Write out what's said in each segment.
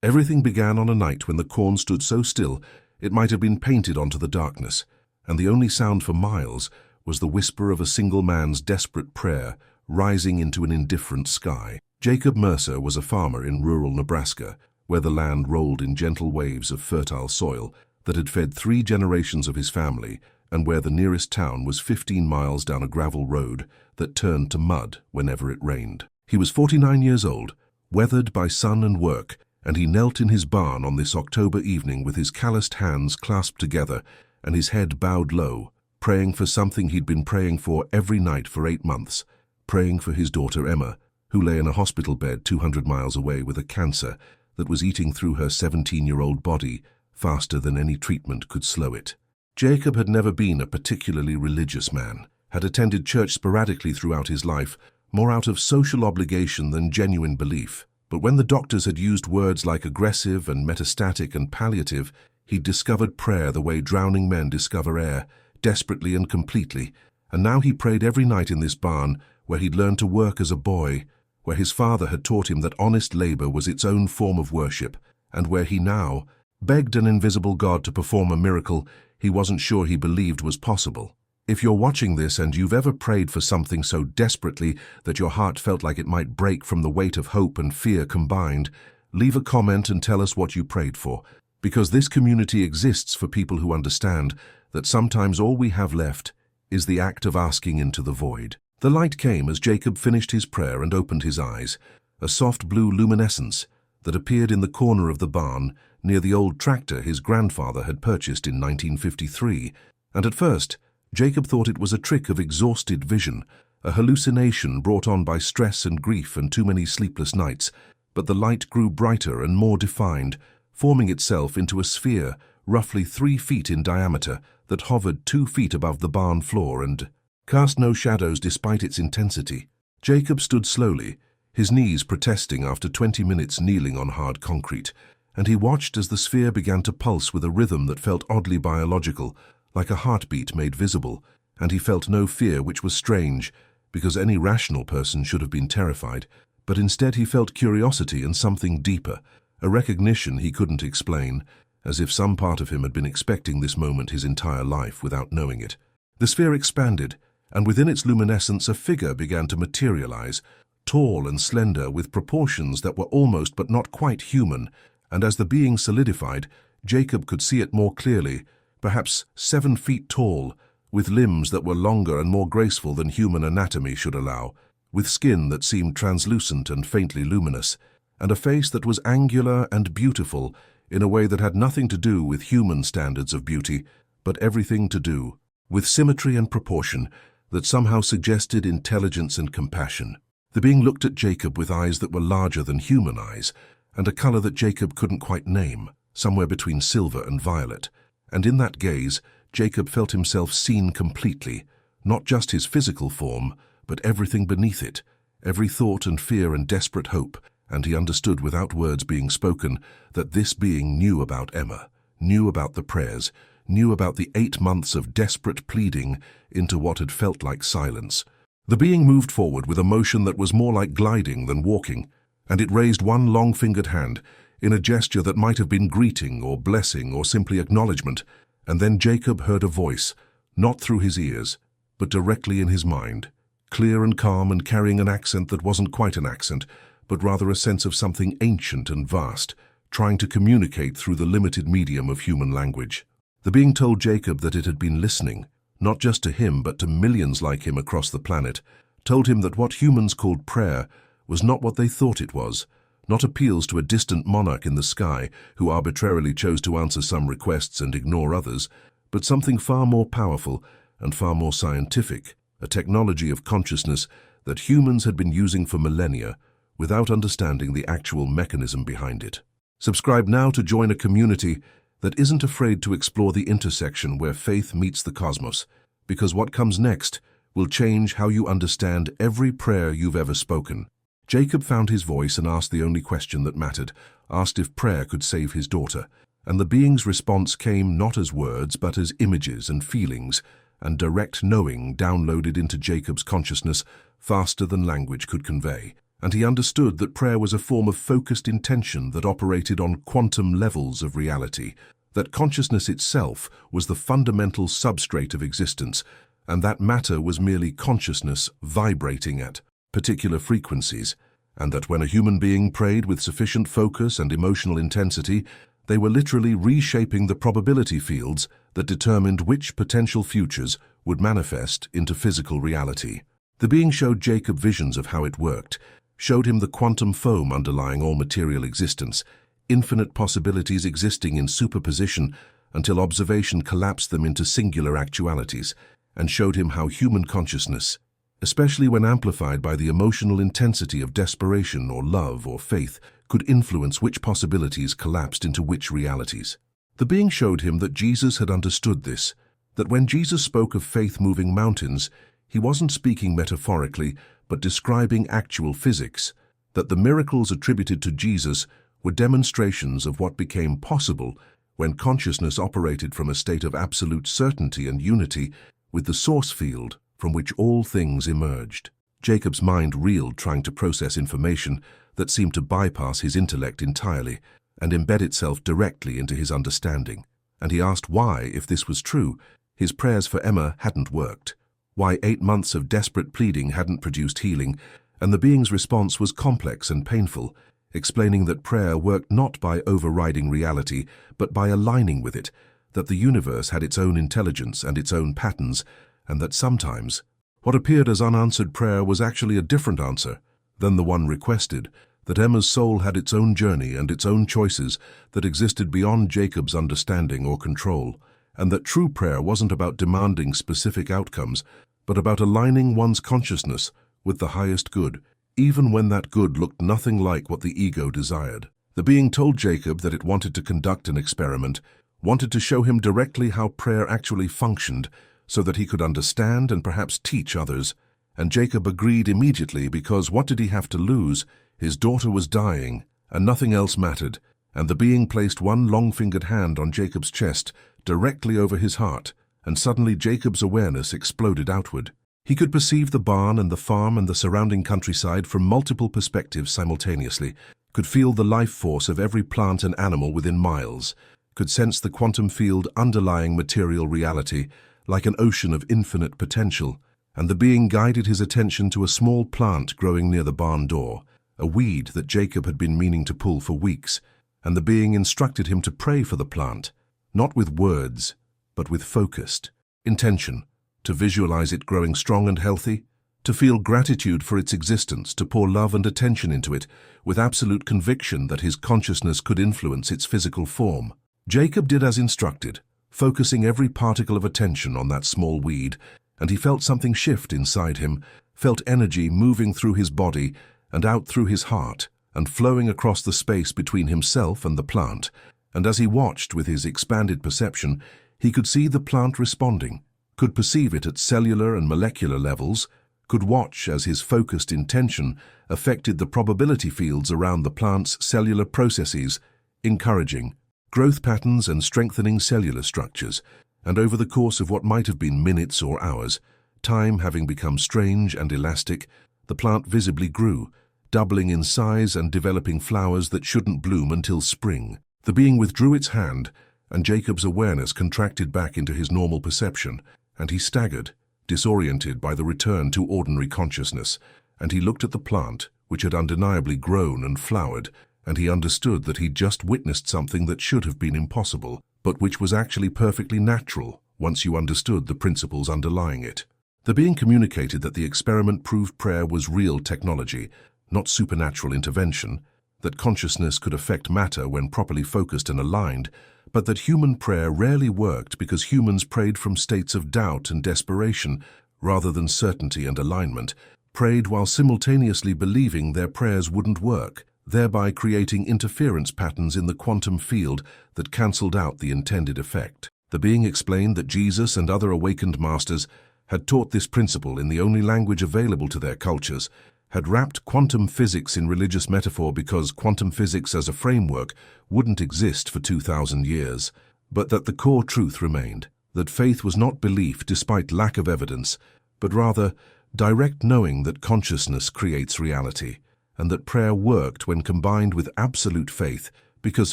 Everything began on a night when the corn stood so still it might have been painted onto the darkness, and the only sound for miles was the whisper of a single man's desperate prayer rising into an indifferent sky. Jacob Mercer was a farmer in rural Nebraska, where the land rolled in gentle waves of fertile soil that had fed 3 generations of his family, and where the nearest town was 15 miles down a gravel road that turned to mud whenever it rained. He was 49 years old, weathered by sun and work, and he knelt in his barn on this October evening with his calloused hands clasped together and his head bowed low, praying for something he'd been praying for every night for 8 months, praying for his daughter Emma, who lay in a hospital bed 200 miles away with a cancer that was eating through her 17-year-old body faster than any treatment could slow it. Jacob had never been a particularly religious man, had attended church sporadically throughout his life, more out of social obligation than genuine belief. But when the doctors had used words like aggressive and metastatic and palliative, he'd discovered prayer the way drowning men discover air, desperately and completely, and now he prayed every night in this barn where he'd learned to work as a boy, where his father had taught him that honest labor was its own form of worship, and where he now begged an invisible God to perform a miracle he wasn't sure he believed was possible. If you're watching this and you've ever prayed for something so desperately that your heart felt like it might break from the weight of hope and fear combined, leave a comment and tell us what you prayed for, because this community exists for people who understand that sometimes all we have left is the act of asking into the void. The light came as Jacob finished his prayer and opened his eyes, a soft blue luminescence that appeared in the corner of the barn near the old tractor his grandfather had purchased in 1953, and at first, Jacob thought it was a trick of exhausted vision, a hallucination brought on by stress and grief and too many sleepless nights, but the light grew brighter and more defined, forming itself into a sphere roughly 3 feet in diameter that hovered 2 feet above the barn floor and cast no shadows despite its intensity. Jacob stood slowly, his knees protesting after 20 minutes kneeling on hard concrete, and he watched as the sphere began to pulse with a rhythm that felt oddly biological, like a heartbeat made visible, and he felt no fear, which was strange, because any rational person should have been terrified, but instead he felt curiosity and something deeper, a recognition he couldn't explain, as if some part of him had been expecting this moment his entire life without knowing it. The sphere expanded, and within its luminescence a figure began to materialize, tall and slender with proportions that were almost but not quite human, and as the being solidified, Jacob could see it more clearly, perhaps 7 feet tall, with limbs that were longer and more graceful than human anatomy should allow, with skin that seemed translucent and faintly luminous, and a face that was angular and beautiful in a way that had nothing to do with human standards of beauty, but everything to do with symmetry and proportion that somehow suggested intelligence and compassion. The being looked at Jacob with eyes that were larger than human eyes, and a color that Jacob couldn't quite name, somewhere between silver and violet. And in that gaze, Jacob felt himself seen completely, not just his physical form, but everything beneath it, every thought and fear and desperate hope, and he understood without words being spoken that this being knew about Emma, knew about the prayers, knew about the 8 months of desperate pleading into what had felt like silence. The being moved forward with a motion that was more like gliding than walking, and it raised one long-fingered hand in a gesture that might have been greeting or blessing or simply acknowledgement, and then Jacob heard a voice, not through his ears, but directly in his mind, clear and calm and carrying an accent that wasn't quite an accent, but rather a sense of something ancient and vast, trying to communicate through the limited medium of human language. The being told Jacob that it had been listening, not just to him but to millions like him across the planet, told him that what humans called prayer was not what they thought it was, not appeals to a distant monarch in the sky who arbitrarily chose to answer some requests and ignore others, but something far more powerful and far more scientific, a technology of consciousness that humans had been using for millennia without understanding the actual mechanism behind it. Subscribe now to join a community that isn't afraid to explore the intersection where faith meets the cosmos, because what comes next will change how you understand every prayer you've ever spoken. Jacob found his voice and asked the only question that mattered, asked if prayer could save his daughter, and the being's response came not as words but as images and feelings, and direct knowing downloaded into Jacob's consciousness faster than language could convey. and he understood that prayer was a form of focused intention that operated on quantum levels of reality, that consciousness itself was the fundamental substrate of existence, and that matter was merely consciousness vibrating at particular frequencies, and that when a human being prayed with sufficient focus and emotional intensity, they were literally reshaping the probability fields that determined which potential futures would manifest into physical reality. The being showed Jacob visions of how it worked, showed him the quantum foam underlying all material existence, infinite possibilities existing in superposition until observation collapsed them into singular actualities, and showed him how human consciousness, especially when amplified by the emotional intensity of desperation or love or faith, could influence which possibilities collapsed into which realities. The being showed him that Jesus had understood this, that when Jesus spoke of faith moving mountains, he wasn't speaking metaphorically, but describing actual physics, that the miracles attributed to Jesus were demonstrations of what became possible when consciousness operated from a state of absolute certainty and unity with the source field from which all things emerged. Jacob's mind reeled, trying to process information that seemed to bypass his intellect entirely and embed itself directly into his understanding. And he asked why, if this was true, his prayers for Emma hadn't worked, why 8 months of desperate pleading hadn't produced healing, and the being's response was complex and painful, explaining that prayer worked not by overriding reality, but by aligning with it, that the universe had its own intelligence and its own patterns, and that sometimes what appeared as unanswered prayer was actually a different answer than the one requested, that Emma's soul had its own journey and its own choices that existed beyond Jacob's understanding or control, and that true prayer wasn't about demanding specific outcomes, but about aligning one's consciousness with the highest good, even when that good looked nothing like what the ego desired. The being told Jacob that it wanted to conduct an experiment, wanted to show him directly how prayer actually functioned, so that he could understand and perhaps teach others. And Jacob agreed immediately because what did he have to lose? His daughter was dying, and nothing else mattered, and the being placed one long-fingered hand on Jacob's chest, directly over his heart, and suddenly Jacob's awareness exploded outward. He could perceive the barn and the farm and the surrounding countryside from multiple perspectives simultaneously, could feel the life force of every plant and animal within miles, could sense the quantum field underlying material reality, like an ocean of infinite potential, and the being guided his attention to a small plant growing near the barn door, a weed that Jacob had been meaning to pull for weeks, and the being instructed him to pray for the plant, not with words, but with focused intention, to visualize it growing strong and healthy, to feel gratitude for its existence, to pour love and attention into it, with absolute conviction that his consciousness could influence its physical form. Jacob did as instructed, focusing every particle of attention on that small weed, and he felt something shift inside him, felt energy moving through his body and out through his heart, and flowing across the space between himself and the plant. And as he watched with his expanded perception, he could see the plant responding, could perceive it at cellular and molecular levels, could watch as his focused intention affected the probability fields around the plant's cellular processes, encouraging growth patterns and strengthening cellular structures, and over the course of what might have been minutes or hours, time having become strange and elastic, the plant visibly grew, doubling in size and developing flowers that shouldn't bloom until spring. The being withdrew its hand, and Jacob's awareness contracted back into his normal perception, and he staggered, disoriented by the return to ordinary consciousness, and he looked at the plant, which had undeniably grown and flowered, and he understood that he'd just witnessed something that should have been impossible, but which was actually perfectly natural once you understood the principles underlying it. The being communicated that the experiment proved prayer was real technology, not supernatural intervention, that consciousness could affect matter when properly focused and aligned, but that human prayer rarely worked because humans prayed from states of doubt and desperation rather than certainty and alignment, prayed while simultaneously believing their prayers wouldn't work, thereby creating interference patterns in the quantum field that cancelled out the intended effect. The being explained that Jesus and other awakened masters had taught this principle in the only language available to their cultures, had wrapped quantum physics in religious metaphor because quantum physics as a framework wouldn't exist for 2,000 years, but that the core truth remained, that faith was not belief despite lack of evidence, but rather direct knowing that consciousness creates reality, and that prayer worked when combined with absolute faith, because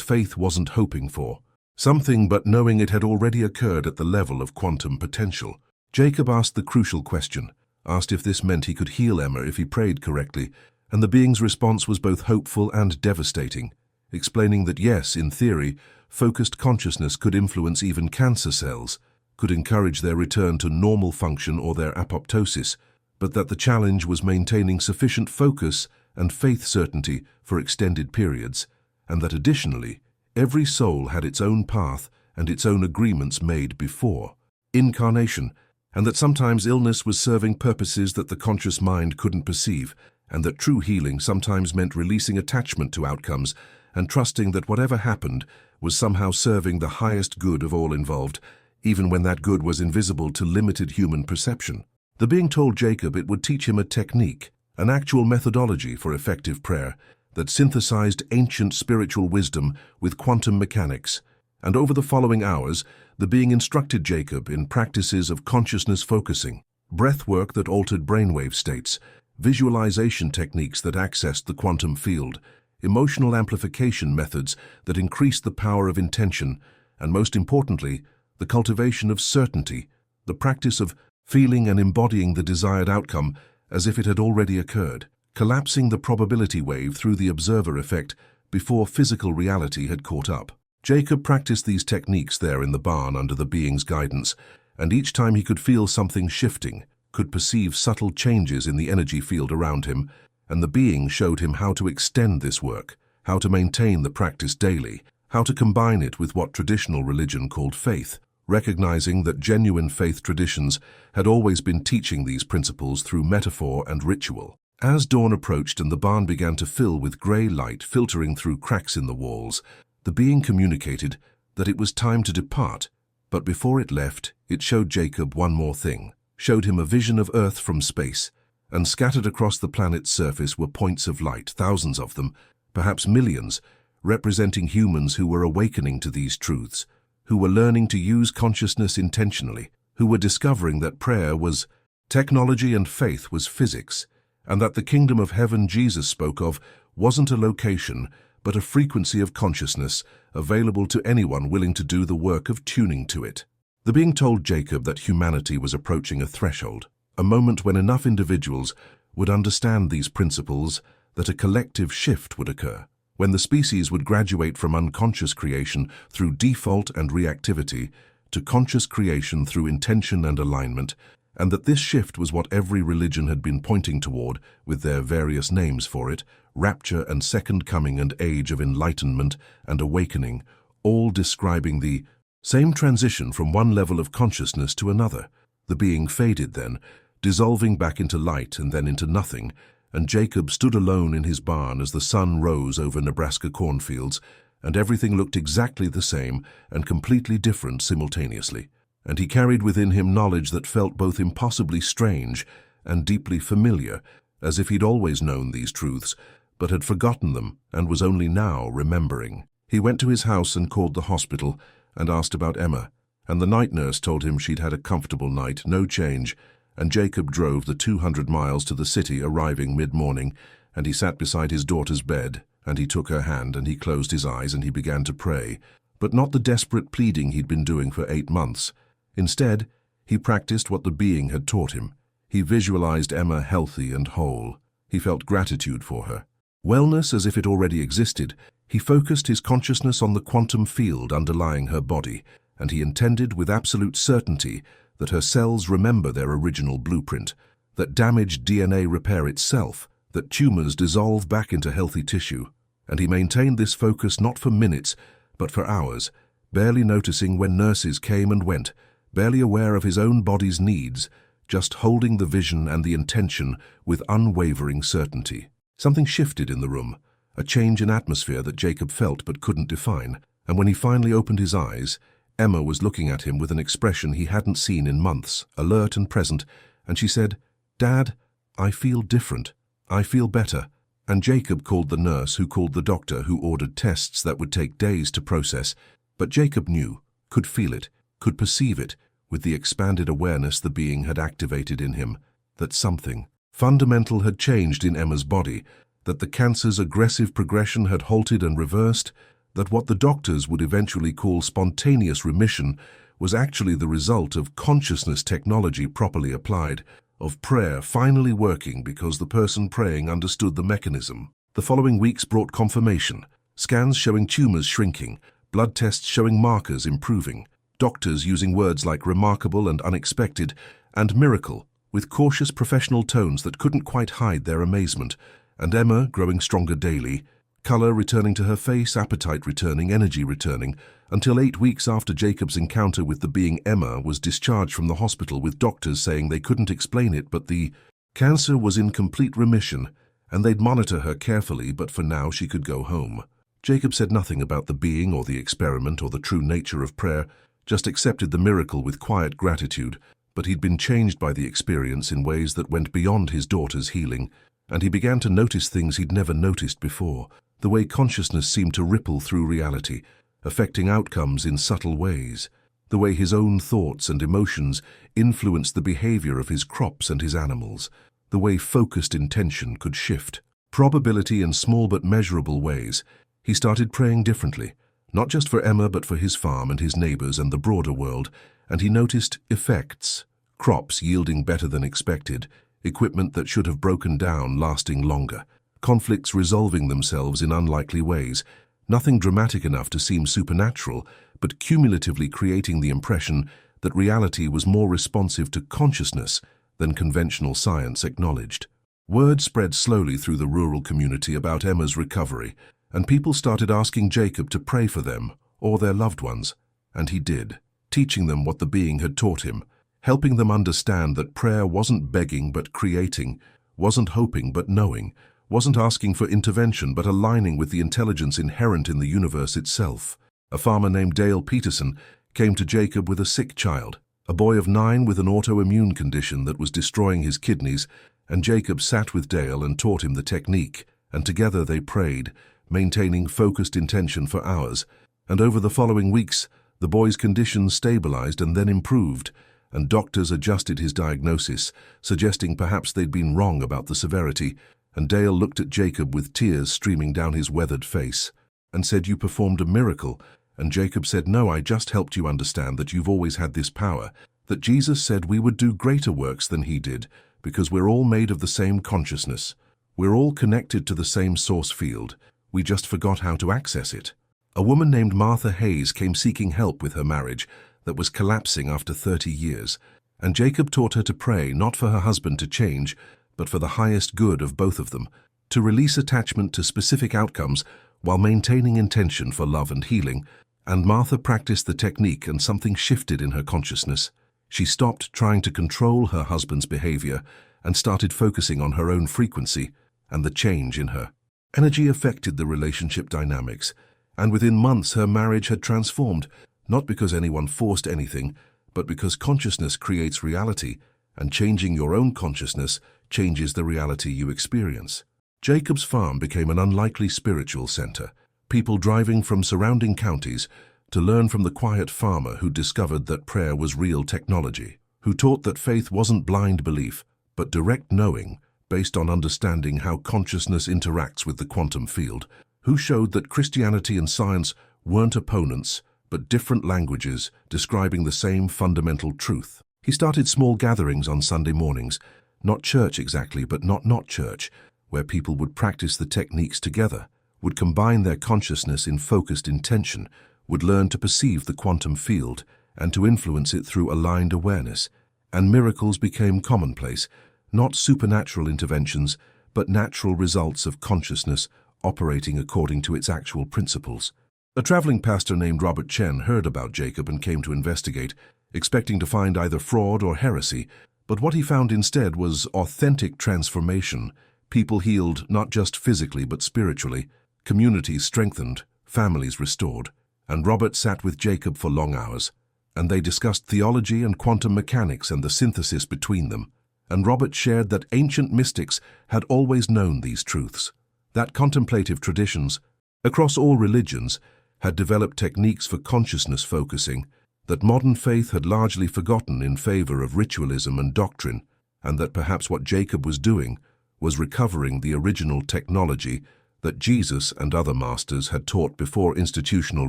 faith wasn't hoping for something but knowing it had already occurred at the level of quantum potential. Jacob asked the crucial question, asked if this meant he could heal Emma if he prayed correctly, and the being's response was both hopeful and devastating, explaining that yes, in theory, focused consciousness could influence even cancer cells, could encourage their return to normal function or their apoptosis, but that the challenge was maintaining sufficient focus and faith certainty for extended periods, and that additionally, every soul had its own path and its own agreements made before incarnation, and that sometimes illness was serving purposes that the conscious mind couldn't perceive, and that true healing sometimes meant releasing attachment to outcomes and trusting that whatever happened was somehow serving the highest good of all involved, even when that good was invisible to limited human perception. The being told Jacob it would teach him a technique, an actual methodology for effective prayer that synthesized ancient spiritual wisdom with quantum mechanics, and over the following hours, the being instructed Jacob in practices of consciousness focusing, breath work that altered brainwave states, visualization techniques that accessed the quantum field, emotional amplification methods that increased the power of intention, and most importantly, the cultivation of certainty, the practice of feeling and embodying the desired outcome as if it had already occurred, collapsing the probability wave through the observer effect before physical reality had caught up. Jacob practiced these techniques there in the barn under the being's guidance, and each time he could feel something shifting, could perceive subtle changes in the energy field around him, and the being showed him how to extend this work, how to maintain the practice daily, how to combine it with what traditional religion called faith, recognizing that genuine faith traditions had always been teaching these principles through metaphor and ritual. As dawn approached and the barn began to fill with grey light filtering through cracks in the walls, the being communicated that it was time to depart, but before it left, it showed Jacob one more thing, showed him a vision of Earth from space, and scattered across the planet's surface were points of light, thousands of them, perhaps millions, representing humans who were awakening to these truths, who were learning to use consciousness intentionally, who were discovering that prayer was technology and faith was physics, and that the kingdom of heaven Jesus spoke of wasn't a location, but a frequency of consciousness available to anyone willing to do the work of tuning to it. The being told Jacob that humanity was approaching a threshold, a moment when enough individuals would understand these principles that a collective shift would occur, when the species would graduate from unconscious creation through default and reactivity to conscious creation through intention and alignment, and that this shift was what every religion had been pointing toward with their various names for it, rapture and second coming and age of enlightenment and awakening, all describing the same transition from one level of consciousness to another. The being faded then, dissolving back into light and then into nothing, and Jacob stood alone in his barn as the sun rose over Nebraska cornfields, and everything looked exactly the same and completely different simultaneously. And he carried within him knowledge that felt both impossibly strange and deeply familiar, as if he'd always known these truths, but had forgotten them and was only now remembering. He went to his house and called the hospital and asked about Emma, and the night nurse told him she'd had a comfortable night, no change, and Jacob drove the 200 miles to the city, arriving mid-morning, and he sat beside his daughter's bed, and he took her hand and he closed his eyes and he began to pray, but not the desperate pleading he'd been doing for 8 months. Instead, he practiced what the being had taught him. He visualized Emma healthy and whole. He felt gratitude for her. Wellness as if it already existed, he focused his consciousness on the quantum field underlying her body, and he intended with absolute certainty that her cells remember their original blueprint, that damaged DNA repair itself, that tumors dissolve back into healthy tissue. And he maintained this focus not for minutes, but for hours, barely noticing when nurses came and went, barely aware of his own body's needs, just holding the vision and the intention with unwavering certainty. Something shifted in the room, a change in atmosphere that Jacob felt but couldn't define, and when he finally opened his eyes, Emma was looking at him with an expression he hadn't seen in months, alert and present, and she said, "Dad, I feel different. I feel better." And Jacob called the nurse, who called the doctor, who ordered tests that would take days to process, but Jacob knew, could feel it, could perceive it, with the expanded awareness the being had activated in him, that something fundamental had changed in Emma's body, that the cancer's aggressive progression had halted and reversed, that what the doctors would eventually call spontaneous remission was actually the result of consciousness technology properly applied, of prayer finally working because the person praying understood the mechanism. The following weeks brought confirmation, scans showing tumors shrinking, blood tests showing markers improving, doctors using words like remarkable and unexpected, and miracle, with cautious professional tones that couldn't quite hide their amazement, and Emma growing stronger daily, color returning to her face, appetite returning, energy returning, until 8 weeks after Jacob's encounter with the being Emma was discharged from the hospital with doctors saying they couldn't explain it, but the cancer was in complete remission, and they'd monitor her carefully, but for now she could go home. Jacob said nothing about the being or the experiment or the true nature of prayer, just accepted the miracle with quiet gratitude, but he'd been changed by the experience in ways that went beyond his daughter's healing, and he began to notice things he'd never noticed before, the way consciousness seemed to ripple through reality, affecting outcomes in subtle ways, the way his own thoughts and emotions influenced the behavior of his crops and his animals, the way focused intention could shift probability in small but measurable ways. He started praying differently, not just for Emma but for his farm and his neighbors and the broader world, and he noticed effects, crops yielding better than expected, equipment that should have broken down lasting longer, conflicts resolving themselves in unlikely ways, nothing dramatic enough to seem supernatural, but cumulatively creating the impression that reality was more responsive to consciousness than conventional science acknowledged. Word spread slowly through the rural community about Emma's recovery, and people started asking Jacob to pray for them or their loved ones, and he did, teaching them what the being had taught him, helping them understand that prayer wasn't begging but creating, wasn't hoping but knowing, wasn't asking for intervention but aligning with the intelligence inherent in the universe itself. A farmer named Dale Peterson came to Jacob with a sick child, a boy of 9 with an autoimmune condition that was destroying his kidneys, and Jacob sat with Dale and taught him the technique, and together they prayed, maintaining focused intention for hours, and over the following weeks, the boy's condition stabilized and then improved, and doctors adjusted his diagnosis, suggesting perhaps they'd been wrong about the severity, and Dale looked at Jacob with tears streaming down his weathered face, and said, "You performed a miracle," and Jacob said, "No, I just helped you understand that you've always had this power, that Jesus said we would do greater works than he did, because we're all made of the same consciousness. We're all connected to the same source field. We just forgot how to access it." A woman named Martha Hayes came seeking help with her marriage that was collapsing after 30 years, and Jacob taught her to pray not for her husband to change, but for the highest good of both of them, to release attachment to specific outcomes while maintaining intention for love and healing, and Martha practiced the technique and something shifted in her consciousness. She stopped trying to control her husband's behavior and started focusing on her own frequency and the change in her. Energy affected the relationship dynamics, and within months her marriage had transformed, not because anyone forced anything, but because consciousness creates reality, and changing your own consciousness changes the reality you experience. Jacob's farm became an unlikely spiritual center, people driving from surrounding counties to learn from the quiet farmer who discovered that prayer was real technology, who taught that faith wasn't blind belief, but direct knowing based on understanding how consciousness interacts with the quantum field, who showed that Christianity and science weren't opponents, but different languages describing the same fundamental truth. He started small gatherings on Sunday mornings, not church exactly, but not church, where people would practice the techniques together, would combine their consciousness in focused intention, would learn to perceive the quantum field and to influence it through aligned awareness, and miracles became commonplace, not supernatural interventions, but natural results of consciousness operating according to its actual principles. A traveling pastor named Robert Chen heard about Jacob and came to investigate, expecting to find either fraud or heresy, but what he found instead was authentic transformation. People healed not just physically but spiritually, communities strengthened, families restored, and Robert sat with Jacob for long hours, and they discussed theology and quantum mechanics and the synthesis between them, and Robert shared that ancient mystics had always known these truths, that contemplative traditions, across all religions, had developed techniques for consciousness focusing, that modern faith had largely forgotten in favor of ritualism and doctrine, and that perhaps what Jacob was doing was recovering the original technology that Jesus and other masters had taught before institutional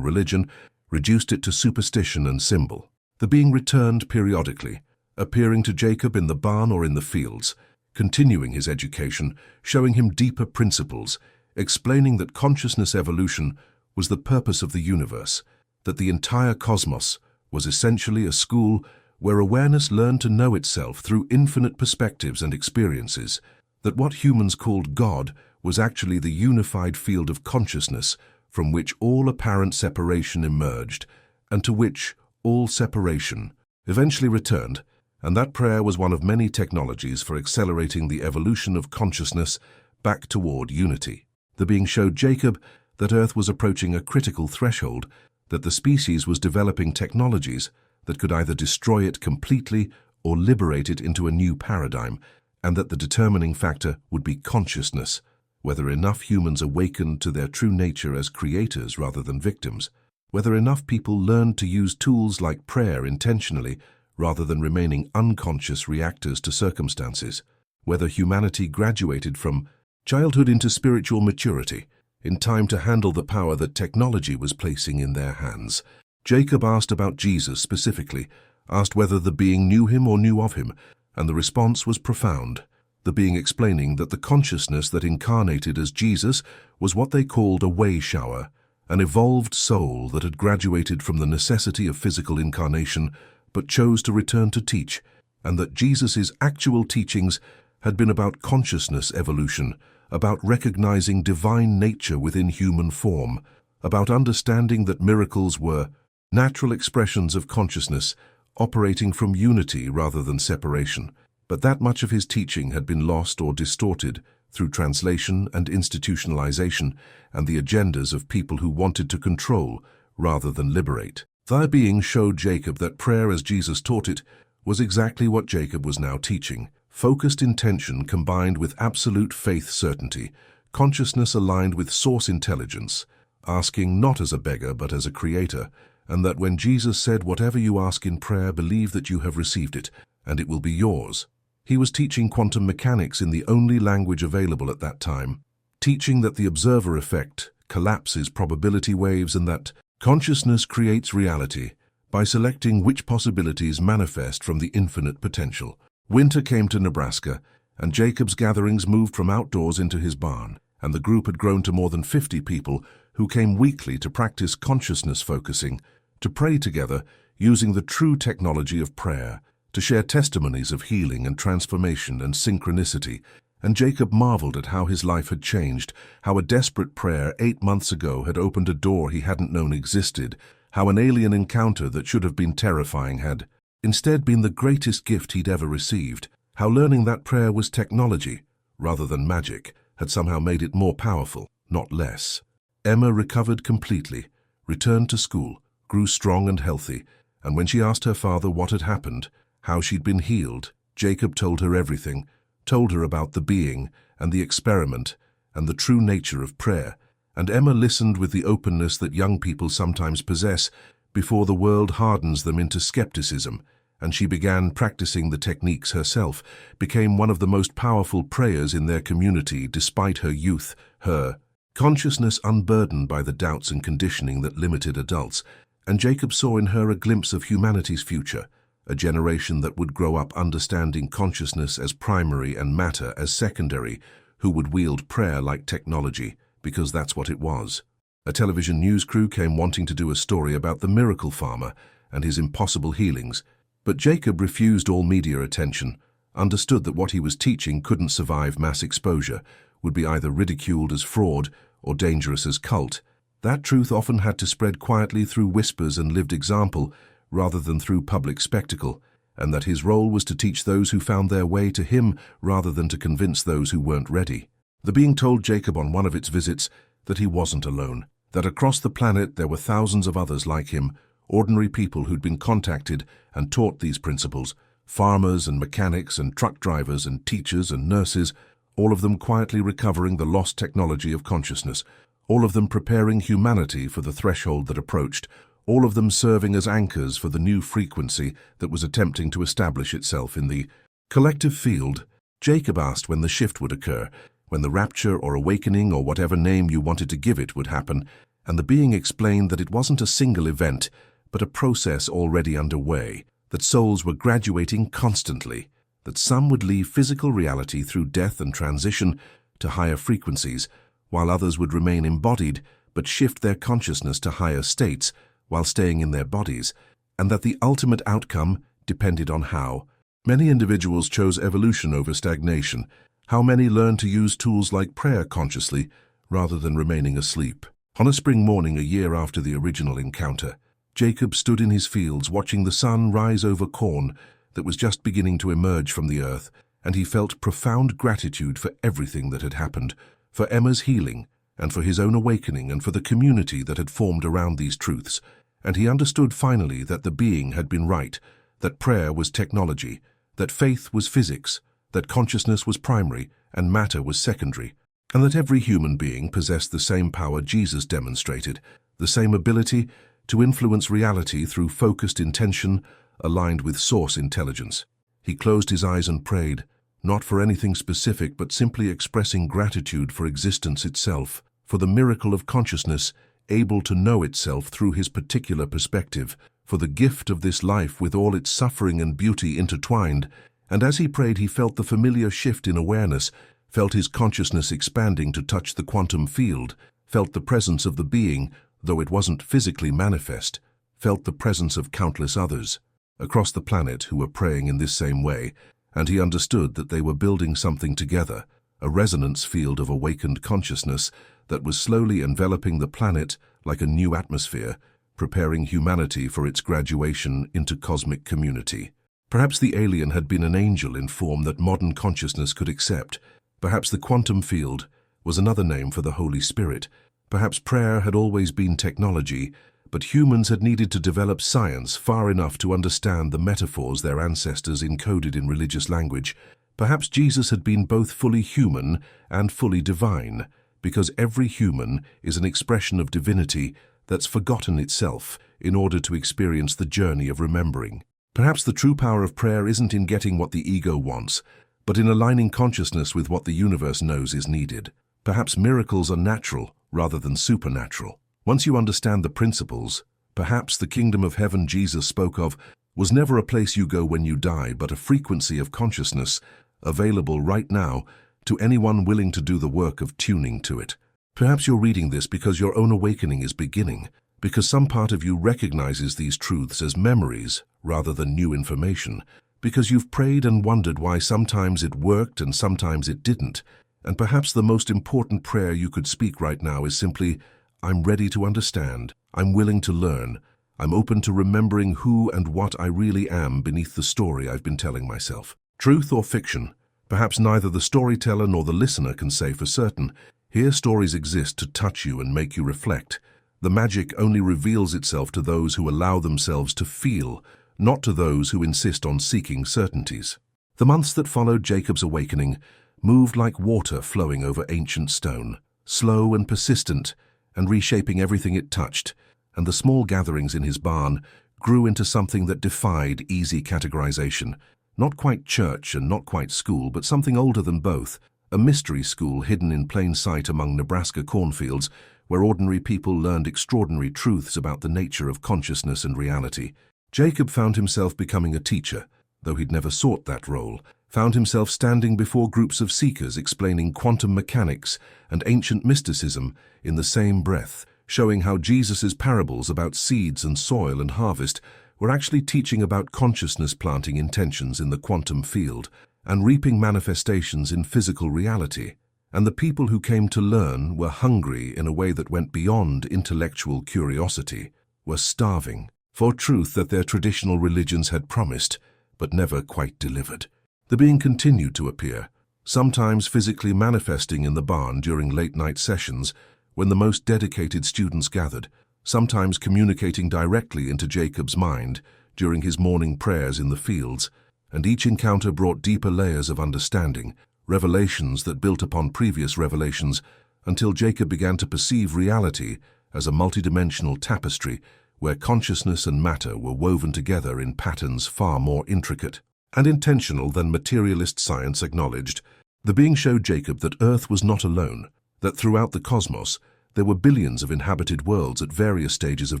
religion reduced it to superstition and symbol. The being returned periodically, appearing to Jacob in the barn or in the fields, continuing his education, showing him deeper principles, explaining that consciousness evolution was the purpose of the universe, that the entire cosmos was essentially a school where awareness learned to know itself through infinite perspectives and experiences, that what humans called God was actually the unified field of consciousness from which all apparent separation emerged, and to which all separation eventually returned, and that prayer was one of many technologies for accelerating the evolution of consciousness back toward unity. The being showed Jacob that Earth was approaching a critical threshold, that the species was developing technologies that could either destroy it completely or liberate it into a new paradigm, and that the determining factor would be consciousness, whether enough humans awakened to their true nature as creators rather than victims, whether enough people learned to use tools like prayer intentionally rather than remaining unconscious reactors to circumstances, whether humanity graduated from childhood into spiritual maturity in time to handle the power that technology was placing in their hands. Jacob asked about Jesus specifically, asked whether the being knew him or knew of him, and the response was profound, the being explaining that the consciousness that incarnated as Jesus was what they called a way shower, an evolved soul that had graduated from the necessity of physical incarnation but chose to return to teach, and that Jesus' actual teachings had been about consciousness evolution, about recognizing divine nature within human form, about understanding that miracles were natural expressions of consciousness operating from unity rather than separation. But that much of his teaching had been lost or distorted through translation and institutionalization and the agendas of people who wanted to control rather than liberate. Thy being showed Jacob that prayer as Jesus taught it was exactly what Jacob was now teaching. Focused intention combined with absolute faith certainty, consciousness aligned with source intelligence, asking not as a beggar but as a creator, and that when Jesus said, "Whatever you ask in prayer, believe that you have received it, and it will be yours." He was teaching quantum mechanics in the only language available at that time, teaching that the observer effect collapses probability waves and that consciousness creates reality by selecting which possibilities manifest from the infinite potential. Winter came to Nebraska, and Jacob's gatherings moved from outdoors into his barn, and the group had grown to more than 50 people who came weekly to practice consciousness focusing, to pray together using the true technology of prayer, to share testimonies of healing and transformation and synchronicity. And Jacob marveled at how his life had changed, how a desperate prayer 8 months ago had opened a door he hadn't known existed, how an alien encounter that should have been terrifying had instead been the greatest gift he'd ever received, how learning that prayer was technology, rather than magic, had somehow made it more powerful, not less. Emma recovered completely, returned to school, grew strong and healthy, and when she asked her father what had happened, how she'd been healed, Jacob told her everything, told her about the being and the experiment and the true nature of prayer, and Emma listened with the openness that young people sometimes possess before the world hardens them into skepticism, and she began practicing the techniques herself, became one of the most powerful prayers in their community despite her youth, her consciousness unburdened by the doubts and conditioning that limited adults, and Jacob saw in her a glimpse of humanity's future, a generation that would grow up understanding consciousness as primary and matter as secondary, who would wield prayer like technology, because that's what it was. A television news crew came wanting to do a story about the miracle farmer and his impossible healings, but Jacob refused all media attention, understood that what he was teaching couldn't survive mass exposure, would be either ridiculed as fraud or dangerous as cult. That truth often had to spread quietly through whispers and lived example rather than through public spectacle, and that his role was to teach those who found their way to him rather than to convince those who weren't ready. The being told Jacob on one of its visits that he wasn't alone, that across the planet there were thousands of others like him, ordinary people who'd been contacted and taught these principles, farmers and mechanics and truck drivers and teachers and nurses, all of them quietly recovering the lost technology of consciousness, all of them preparing humanity for the threshold that approached, all of them serving as anchors for the new frequency that was attempting to establish itself in the collective field. Jacob asked when the shift would occur, when the rapture or awakening or whatever name you wanted to give it would happen, and the being explained that it wasn't a single event, but a process already underway, that souls were graduating constantly, that some would leave physical reality through death and transition to higher frequencies, while others would remain embodied but shift their consciousness to higher states while staying in their bodies, and that the ultimate outcome depended on how. Many individuals chose evolution over stagnation. How many learned to use tools like prayer consciously rather than remaining asleep? On a spring morning a year after the original encounter, Jacob stood in his fields watching the sun rise over corn that was just beginning to emerge from the earth, and he felt profound gratitude for everything that had happened, for Emma's healing, and for his own awakening, and for the community that had formed around these truths. And he understood finally that the being had been right, that prayer was technology, that faith was physics, that consciousness was primary and matter was secondary, and that every human being possessed the same power Jesus demonstrated, the same ability to influence reality through focused intention aligned with source intelligence. He closed his eyes and prayed, not for anything specific, but simply expressing gratitude for existence itself, for the miracle of consciousness able to know itself through his particular perspective, for the gift of this life with all its suffering and beauty intertwined. And as he prayed, he felt the familiar shift in awareness, felt his consciousness expanding to touch the quantum field, felt the presence of the being, though it wasn't physically manifest, felt the presence of countless others across the planet who were praying in this same way, and he understood that they were building something together, a resonance field of awakened consciousness that was slowly enveloping the planet like a new atmosphere, preparing humanity for its graduation into cosmic community. Perhaps the alien had been an angel in form that modern consciousness could accept. Perhaps the quantum field was another name for the Holy Spirit. Perhaps prayer had always been technology, but humans had needed to develop science far enough to understand the metaphors their ancestors encoded in religious language. Perhaps Jesus had been both fully human and fully divine, because every human is an expression of divinity that's forgotten itself in order to experience the journey of remembering. Perhaps the true power of prayer isn't in getting what the ego wants, but in aligning consciousness with what the universe knows is needed. Perhaps miracles are natural rather than supernatural. Once you understand the principles, perhaps the kingdom of heaven Jesus spoke of was never a place you go when you die, but a frequency of consciousness available right now to anyone willing to do the work of tuning to it. Perhaps you're reading this because your own awakening is beginning, because some part of you recognizes these truths as memories rather than new information, because you've prayed and wondered why sometimes it worked and sometimes it didn't. And perhaps the most important prayer you could speak right now is simply, I'm ready to understand, I'm willing to learn, I'm open to remembering who and what I really am beneath the story I've been telling myself. Truth or fiction? Perhaps neither the storyteller nor the listener can say for certain. Here stories exist to touch you and make you reflect. The magic only reveals itself to those who allow themselves to feel, not to those who insist on seeking certainties. The months that followed Jacob's awakening moved like water flowing over ancient stone, slow and persistent, and reshaping everything it touched, and the small gatherings in his barn grew into something that defied easy categorization. Not quite church and not quite school, but something older than both, a mystery school hidden in plain sight among Nebraska cornfields, where ordinary people learned extraordinary truths about the nature of consciousness and reality. Jacob found himself becoming a teacher, though he'd never sought that role, found himself standing before groups of seekers explaining quantum mechanics and ancient mysticism in the same breath, showing how Jesus's parables about seeds and soil and harvest were actually teaching about consciousness planting intentions in the quantum field and reaping manifestations in physical reality. And the people who came to learn were hungry in a way that went beyond intellectual curiosity, were starving for truth that their traditional religions had promised, but never quite delivered. The being continued to appear, sometimes physically manifesting in the barn during late-night sessions when the most dedicated students gathered, sometimes communicating directly into Jacob's mind during his morning prayers in the fields, and each encounter brought deeper layers of understanding, revelations that built upon previous revelations, until Jacob began to perceive reality as a multidimensional tapestry where consciousness and matter were woven together in patterns far more intricate. and intentional than materialist science acknowledged. The being showed Jacob that Earth was not alone, that throughout the cosmos there were billions of inhabited worlds at various stages of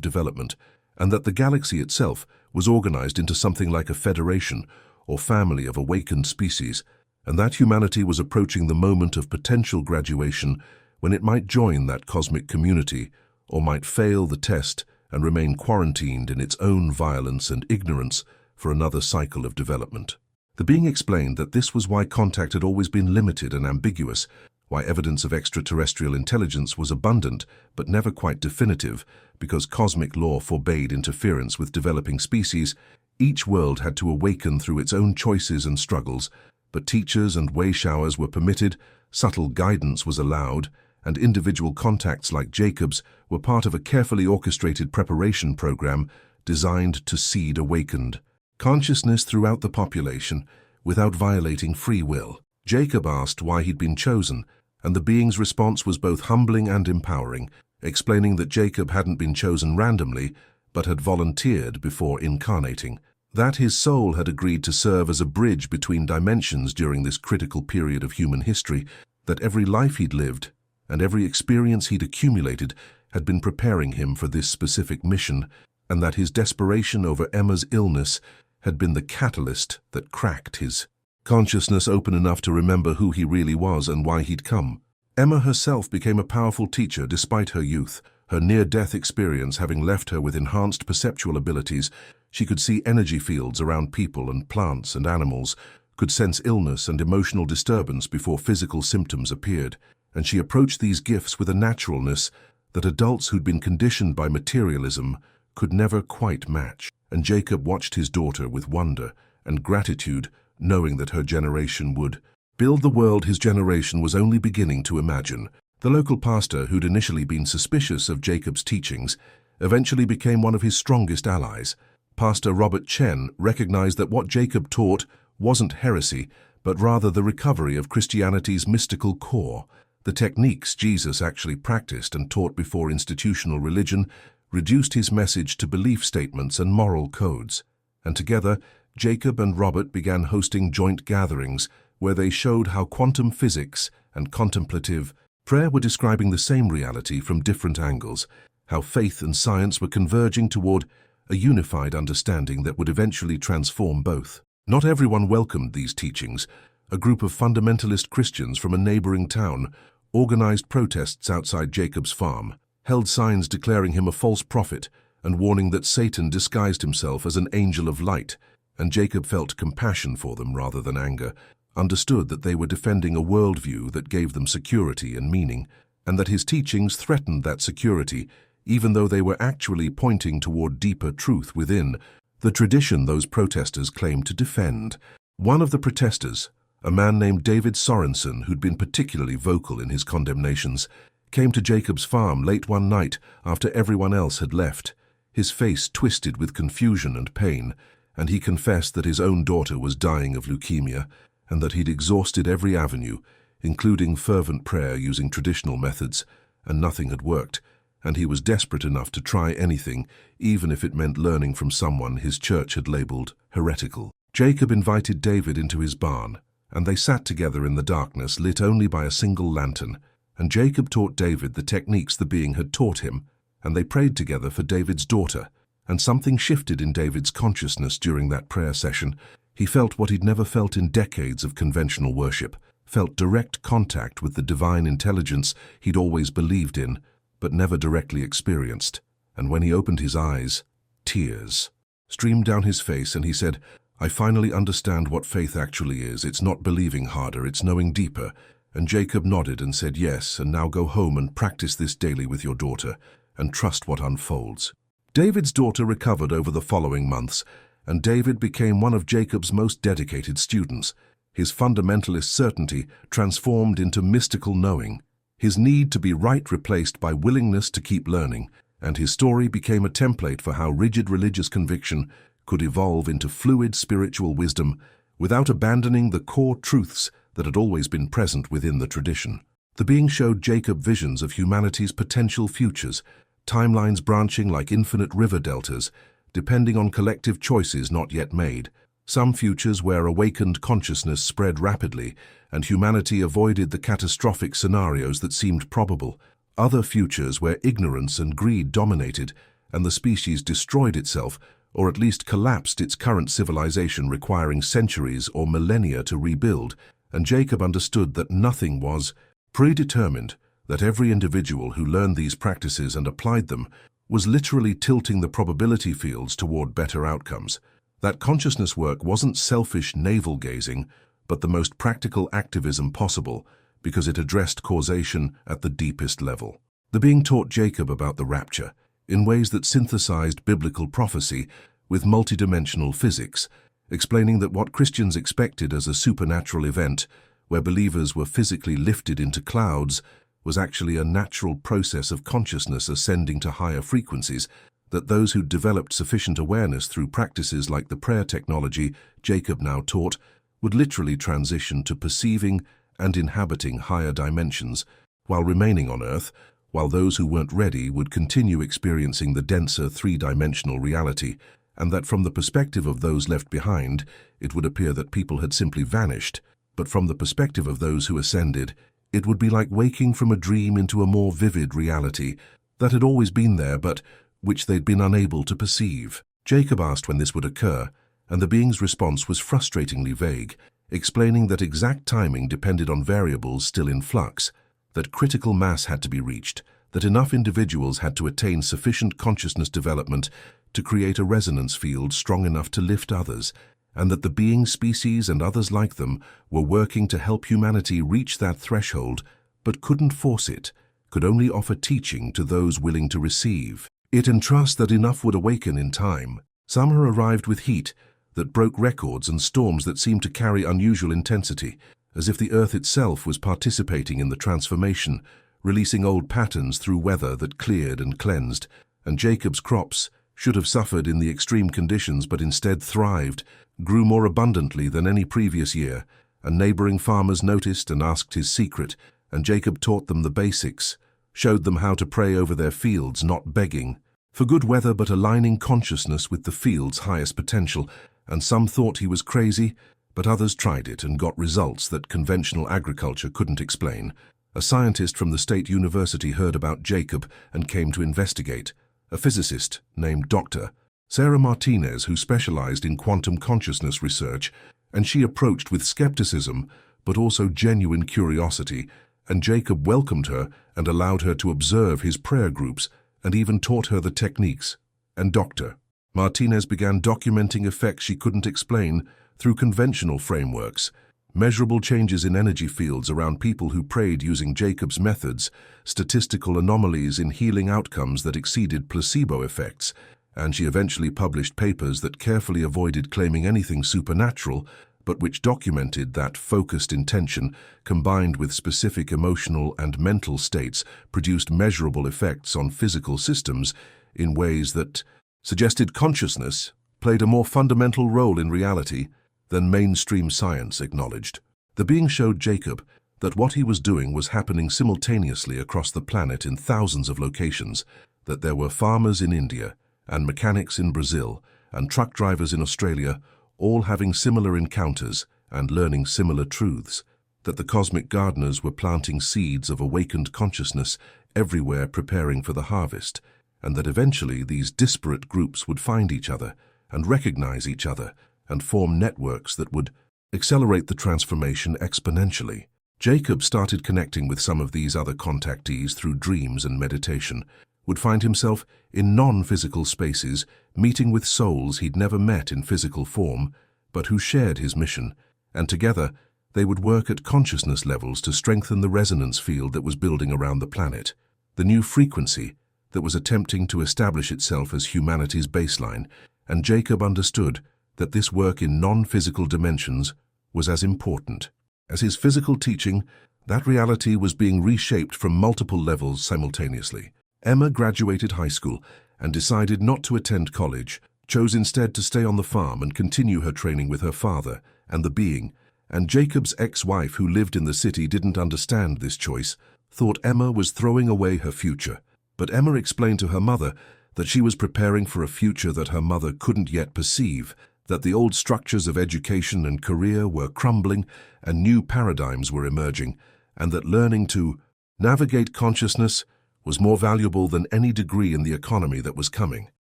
development, and that the galaxy itself was organized into something like a federation or family of awakened species, and that humanity was approaching the moment of potential graduation when it might join that cosmic community or might fail the test and remain quarantined in its own violence and ignorance for another cycle of development. The being explained that this was why contact had always been limited and ambiguous, why evidence of extraterrestrial intelligence was abundant but never quite definitive, because cosmic law forbade interference with developing species. Each world had to awaken through its own choices and struggles, but teachers and way showers were permitted, subtle guidance was allowed, and individual contacts like Jacob's were part of a carefully orchestrated preparation program designed to seed awakened consciousness throughout the population without violating free will. Jacob asked why he'd been chosen, and the being's response was both humbling and empowering, explaining that Jacob hadn't been chosen randomly, but had volunteered before incarnating, that his soul had agreed to serve as a bridge between dimensions during this critical period of human history, that every life he'd lived and every experience he'd accumulated had been preparing him for this specific mission, and that his desperation over Emma's illness had been the catalyst that cracked his consciousness open enough to remember who he really was and why he'd come. Emma herself became a powerful teacher despite her youth, her near-death experience having left her with enhanced perceptual abilities. She could see energy fields around people and plants and animals, could sense illness and emotional disturbance before physical symptoms appeared, and she approached these gifts with a naturalness that adults who'd been conditioned by materialism could never quite match. And Jacob watched his daughter with wonder and gratitude, knowing that her generation would build the world his generation was only beginning to imagine. The local pastor, who'd initially been suspicious of Jacob's teachings, eventually became one of his strongest allies. Pastor Robert Chen recognized that what Jacob taught wasn't heresy, but rather the recovery of Christianity's mystical core. The techniques Jesus actually practiced and taught before institutional religion reduced his message to belief statements and moral codes. And together, Jacob and Robert began hosting joint gatherings where they showed how quantum physics and contemplative prayer were describing the same reality from different angles, how faith and science were converging toward a unified understanding that would eventually transform both. Not everyone welcomed these teachings. A group of fundamentalist Christians from a neighboring town organized protests outside Jacob's farm, held signs declaring him a false prophet and warning that Satan disguised himself as an angel of light, and Jacob felt compassion for them rather than anger, understood that they were defending a worldview that gave them security and meaning, and that his teachings threatened that security, even though they were actually pointing toward deeper truth within the tradition those protesters claimed to defend. One of the protesters, a man named David Sorensen, who'd been particularly vocal in his condemnations, came to Jacob's farm late one night after everyone else had left, his face twisted with confusion and pain, and he confessed that his own daughter was dying of leukemia, and that he'd exhausted every avenue, including fervent prayer using traditional methods, and nothing had worked, and he was desperate enough to try anything, even if it meant learning from someone his church had labeled heretical. Jacob invited David into his barn, and they sat together in the darkness lit only by a single lantern, and Jacob taught David the techniques the being had taught him, and they prayed together for David's daughter, and something shifted in David's consciousness during that prayer session. He felt what he'd never felt in decades of conventional worship, felt direct contact with the divine intelligence he'd always believed in, but never directly experienced. And when he opened his eyes, tears streamed down his face, and he said, "I finally understand what faith actually is. It's not believing harder, it's knowing deeper." And Jacob nodded and said, "Yes, and now go home and practice this daily with your daughter, and trust what unfolds." David's daughter recovered over the following months, and David became one of Jacob's most dedicated students. His fundamentalist certainty transformed into mystical knowing, his need to be right replaced by willingness to keep learning, and his story became a template for how rigid religious conviction could evolve into fluid spiritual wisdom without abandoning the core truths that had always been present within the tradition. The being showed Jacob visions of humanity's potential futures, timelines branching like infinite river deltas, depending on collective choices not yet made, Some futures where awakened consciousness spread rapidly and humanity avoided the catastrophic scenarios that seemed probable. Other futures where ignorance and greed dominated and the species destroyed itself, or at least collapsed its current civilization, requiring centuries or millennia to rebuild. And Jacob understood that nothing was predetermined, that every individual who learned these practices and applied them was literally tilting the probability fields toward better outcomes. That consciousness work wasn't selfish navel-gazing, but the most practical activism possible, because it addressed causation at the deepest level. The being taught Jacob about the rapture in ways that synthesized biblical prophecy with multidimensional physics, explaining that what Christians expected as a supernatural event, where believers were physically lifted into clouds, was actually a natural process of consciousness ascending to higher frequencies, that those who developed sufficient awareness through practices like the prayer technology Jacob now taught would literally transition to perceiving and inhabiting higher dimensions while remaining on Earth, while those who weren't ready would continue experiencing the denser three-dimensional reality, and that from the perspective of those left behind, it would appear that people had simply vanished, but from the perspective of those who ascended, it would be like waking from a dream into a more vivid reality that had always been there but which they'd been unable to perceive. Jacob asked when this would occur, and the being's response was frustratingly vague, explaining that exact timing depended on variables still in flux, that critical mass had to be reached, that enough individuals had to attain sufficient consciousness development to create a resonance field strong enough to lift others, and that the being species and others like them were working to help humanity reach that threshold, but couldn't force it, could only offer teaching to those willing to receive it and trust that enough would awaken in time. Summer arrived with heat that broke records and storms that seemed to carry unusual intensity, as if the earth itself was participating in the transformation, releasing old patterns through weather that cleared and cleansed. And Jacob's crops should have suffered in the extreme conditions but instead thrived, grew more abundantly than any previous year, and neighboring farmers noticed and asked his secret, and Jacob taught them the basics, showed them how to pray over their fields, not begging for good weather but aligning consciousness with the field's highest potential. And some thought he was crazy, but others tried it and got results that conventional agriculture couldn't explain. A scientist from the state university heard about Jacob and came to investigate. A physicist named Dr. Sarah Martinez, who specialized in quantum consciousness research, and she approached with skepticism but also genuine curiosity, and Jacob welcomed her and allowed her to observe his prayer groups and even taught her the techniques. And Dr. Martinez began documenting effects she couldn't explain through conventional frameworks, measurable changes in energy fields around people who prayed using Jacob's methods, statistical anomalies in healing outcomes that exceeded placebo effects, and she eventually published papers that carefully avoided claiming anything supernatural, but which documented that focused intention, combined with specific emotional and mental states, produced measurable effects on physical systems in ways that suggested consciousness played a more fundamental role in reality than mainstream science acknowledged. The being showed Jacob that what he was doing was happening simultaneously across the planet in thousands of locations, that there were farmers in India and mechanics in Brazil and truck drivers in Australia, all having similar encounters and learning similar truths, that the cosmic gardeners were planting seeds of awakened consciousness everywhere preparing for the harvest, and that eventually these disparate groups would find each other and recognize each other and form networks that would accelerate the transformation exponentially. Jacob started connecting with some of these other contactees through dreams and meditation, would find himself in non-physical spaces, meeting with souls he'd never met in physical form, but who shared his mission, and together they would work at consciousness levels to strengthen the resonance field that was building around the planet, the new frequency that was attempting to establish itself as humanity's baseline. And Jacob understood that this work in non-physical dimensions was as important as his physical teaching. That reality was being reshaped from multiple levels simultaneously. Emma graduated high school and decided not to attend college, chose instead to stay on the farm and continue her training with her father and the being. And Jacob's ex-wife, who lived in the city, didn't understand this choice, thought Emma was throwing away her future. But Emma explained to her mother that she was preparing for a future that her mother couldn't yet perceive, that the old structures of education and career were crumbling and new paradigms were emerging, and that learning to navigate consciousness was more valuable than any degree in the economy that was coming.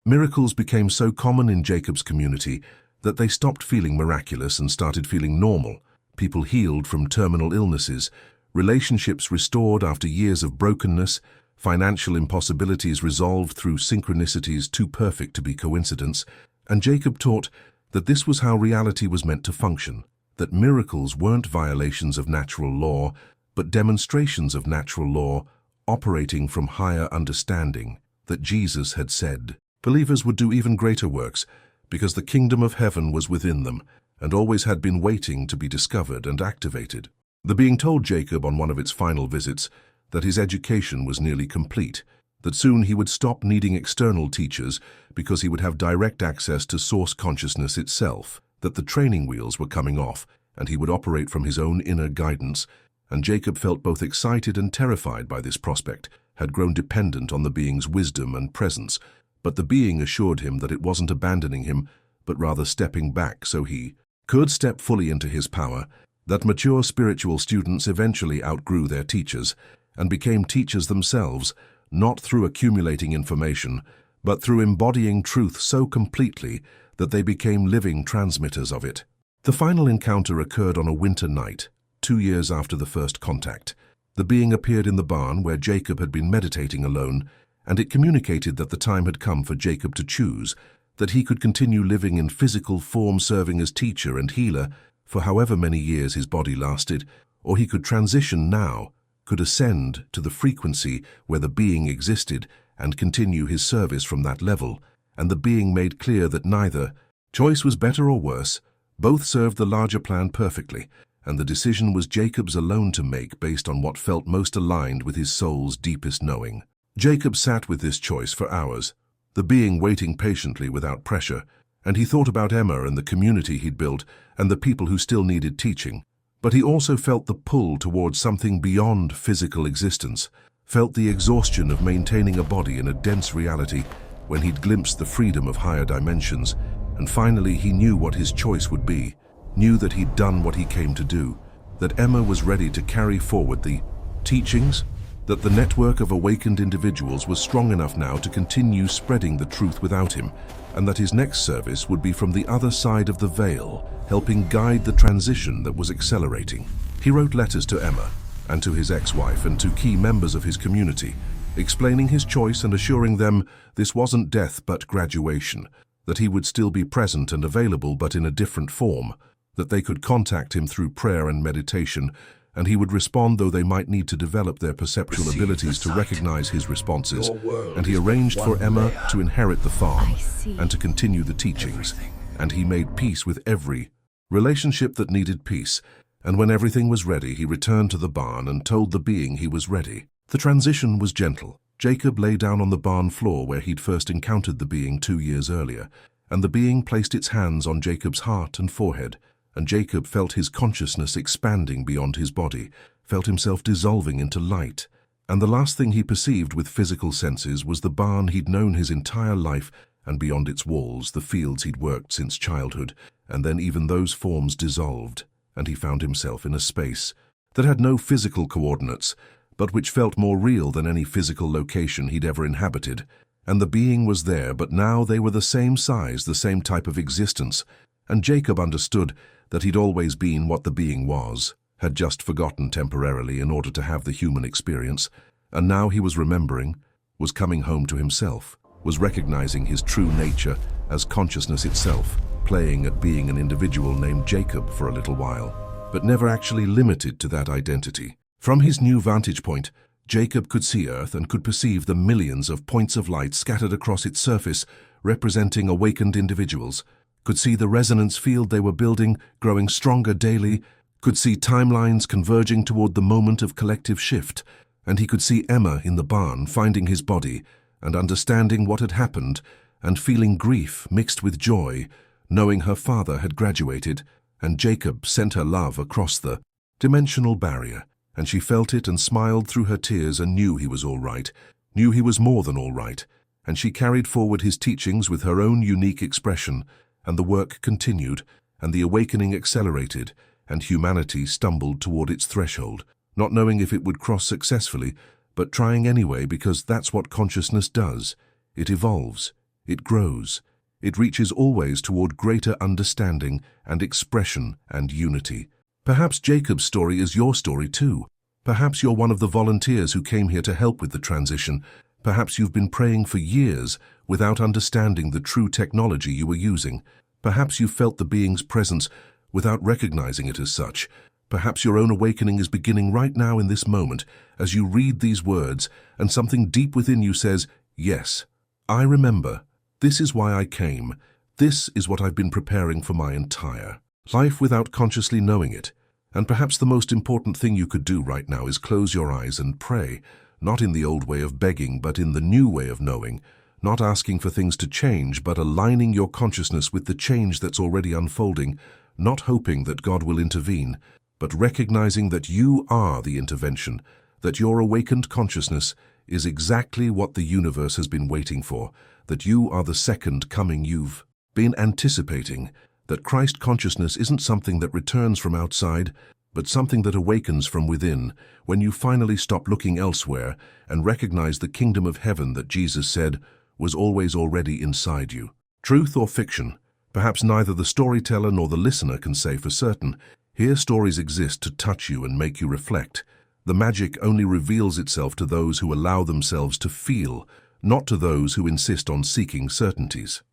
Miracles became so common in Jacob's community that they stopped feeling miraculous and started feeling normal. People healed from terminal illnesses, relationships restored after years of brokenness, financial impossibilities resolved through synchronicities too perfect to be coincidence, and Jacob taught that this was how reality was meant to function, that miracles weren't violations of natural law, but demonstrations of natural law operating from higher understanding, that Jesus had said. Believers would do even greater works because the kingdom of heaven was within them and always had been waiting to be discovered and activated. The being told Jacob on one of its final visits that his education was nearly complete, that soon he would stop needing external teachers because he would have direct access to source consciousness itself, that the training wheels were coming off and he would operate from his own inner guidance, and Jacob felt both excited and terrified by this prospect, had grown dependent on the being's wisdom and presence, but the being assured him that it wasn't abandoning him, but rather stepping back so he could step fully into his power, that mature spiritual students eventually outgrew their teachers and became teachers themselves, not through accumulating information, but through embodying truth so completely that they became living transmitters of it. The final encounter occurred on a winter night, 2 years after the first contact. The being appeared in the barn where Jacob had been meditating alone, and it communicated that the time had come for Jacob to choose, that he could continue living in physical form serving as teacher and healer for however many years his body lasted, or he could transition now, could ascend to the frequency where the being existed and continue his service from that level, and the being made clear that neither choice was better or worse, both served the larger plan perfectly, and the decision was Jacob's alone to make based on what felt most aligned with his soul's deepest knowing. Jacob sat with this choice for hours, the being waiting patiently without pressure, and he thought about Emma and the community he'd built and the people who still needed teaching. But he also felt the pull towards something beyond physical existence, felt the exhaustion of maintaining a body in a dense reality when he'd glimpsed the freedom of higher dimensions, and finally he knew what his choice would be, knew that he'd done what he came to do, that Emma was ready to carry forward the teachings, that the network of awakened individuals was strong enough now to continue spreading the truth without him, and that his next service would be from the other side of the veil, helping guide the transition that was accelerating. He wrote letters to Emma and to his ex-wife and to key members of his community, explaining his choice and assuring them this wasn't death but graduation, that he would still be present and available but in a different form, that they could contact him through prayer and meditation, and he would respond though they might need to develop their perceptual abilities to recognize his responses, and he arranged for Emma to inherit the farm and to continue the teachings, and he made peace with every relationship that needed peace, and when everything was ready he returned to the barn and told the being he was ready. The transition was gentle. Jacob lay down on the barn floor where he'd first encountered the being 2 years earlier, and the being placed its hands on Jacob's heart and forehead, and Jacob felt his consciousness expanding beyond his body, felt himself dissolving into light, and the last thing he perceived with physical senses was the barn he'd known his entire life, and beyond its walls the fields he'd worked since childhood, and then even those forms dissolved, and he found himself in a space that had no physical coordinates, but which felt more real than any physical location he'd ever inhabited, and the being was there, but now they were the same size, the same type of existence, and Jacob understood that he'd always been what the being was, had just forgotten temporarily in order to have the human experience, and now he was remembering, was coming home to himself, was recognizing his true nature as consciousness itself, playing at being an individual named Jacob for a little while, but never actually limited to that identity. From his new vantage point, Jacob could see Earth and could perceive the millions of points of light scattered across its surface, representing awakened individuals, could see the resonance field they were building growing stronger daily, could see timelines converging toward the moment of collective shift, and he could see Emma in the barn finding his body and understanding what had happened and feeling grief mixed with joy, knowing her father had graduated and Jacob sent her love across the dimensional barrier, and she felt it and smiled through her tears and knew he was all right, knew he was more than all right, and she carried forward his teachings with her own unique expression, and the work continued, and the awakening accelerated, and humanity stumbled toward its threshold, not knowing if it would cross successfully, but trying anyway because that's what consciousness does. It evolves, it grows, it reaches always toward greater understanding and expression and unity. Perhaps Jacob's story is your story too. Perhaps you're one of the volunteers who came here to help with the transition. Perhaps you've been praying for years without understanding the true technology you were using. Perhaps you felt the being's presence without recognizing it as such. Perhaps your own awakening is beginning right now in this moment as you read these words and something deep within you says, "Yes, I remember. This is why I came. This is what I've been preparing for my entire life without consciously knowing it." And perhaps the most important thing you could do right now is close your eyes and pray, not in the old way of begging, but in the new way of knowing, not asking for things to change, but aligning your consciousness with the change that's already unfolding, not hoping that God will intervene, but recognizing that you are the intervention, that your awakened consciousness is exactly what the universe has been waiting for, that you are the second coming you've been anticipating, that Christ consciousness isn't something that returns from outside, but something that awakens from within when you finally stop looking elsewhere and recognize the kingdom of heaven that Jesus said was always already inside you. Truth or fiction? Perhaps neither the storyteller nor the listener can say for certain. Here stories exist to touch you and make you reflect. The magic only reveals itself to those who allow themselves to feel, not to those who insist on seeking certainties.